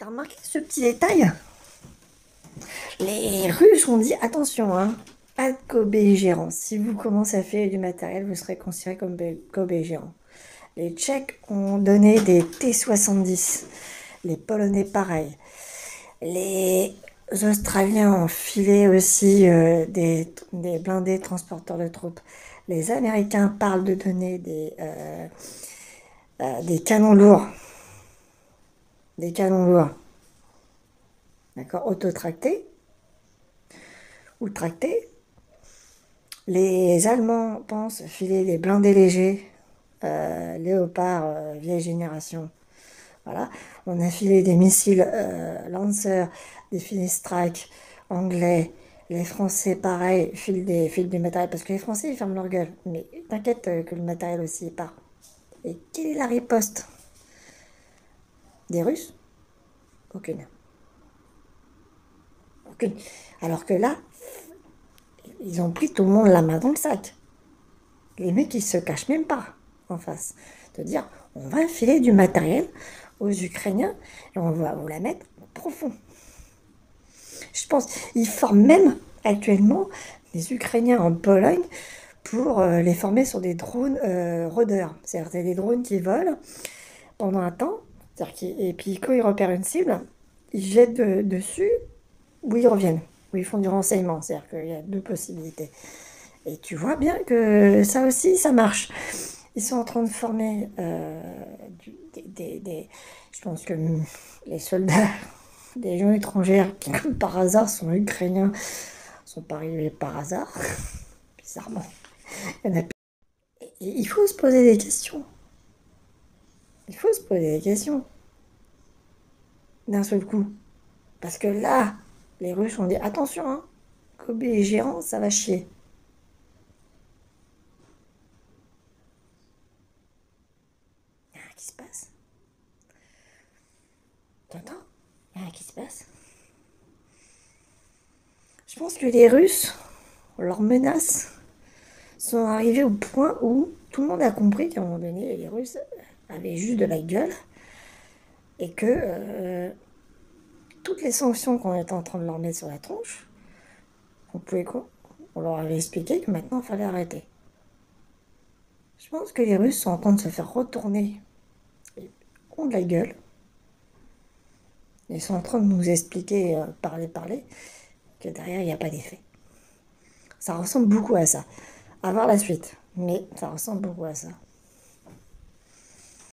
T'as remarqué ce petit détail? Les Russes ont dit attention, hein, pas de co-belligérants. Si vous commencez à filer du matériel, vous serez considéré comme co-belligérant. Les Tchèques ont donné des T-70. Les Polonais, pareil. Les Australiens ont filé aussi des blindés transporteurs de troupes. Les Américains parlent de donner des canons lourds. Des canons lourds. D'accord, autotractés ou tractés. Les Allemands pensent filer des blindés légers, Léopard, vieille génération. Voilà. On a filé des missiles Lancer, des Finistrak anglais. Les Français, pareil, filent du matériel. Parce que les Français, ils ferment leur gueule. Mais t'inquiète que le matériel aussi il part. Et quelle est la riposte des Russes? Aucune. Aucune. Alors que là, ils ont pris tout le monde la main dans le sac. Les mecs, ils se cachent même pas en face. De dire, on va filer du matériel aux Ukrainiens et on va vous la mettre profond. Je pense qu'ils forment même actuellement des Ukrainiens en Pologne pour les former sur des drones rôdeurs. C'est-à-dire des drones qui volent pendant un temps, et puis quand ils repèrent une cible, ils jettent dessus ou ils reviennent, ou ils font du renseignement. C'est-à-dire qu'il y a deux possibilités. Et tu vois bien que ça aussi, ça marche. Ils sont en train de former je pense que les soldats des gens étrangers qui, comme par hasard, sont ukrainiens, sont pas arrivés par hasard. Bizarrement. Il y en a... Il faut se poser des questions. Il faut se poser des questions. D'un seul coup. Parce que là, les Russes ont dit attention, hein, Kobe est gérant, ça va chier. Il y a rien qui se passe. T'entends? Il y a rien qui se passe. Je pense que les Russes, leurs menaces, sont arrivées au point où tout le monde a compris qu'à un moment donné, les Russes avaient juste de la gueule et que toutes les sanctions qu'on était en train de leur mettre sur la tronche, on leur avait expliqué que maintenant il fallait arrêter. Je pense que les Russes sont en train de se faire retourner. Ils ont de la gueule. Ils sont en train de nous expliquer, parler, que derrière il n'y a pas d'effet. Ça ressemble beaucoup à ça. À voir la suite, mais ça ressemble beaucoup à ça.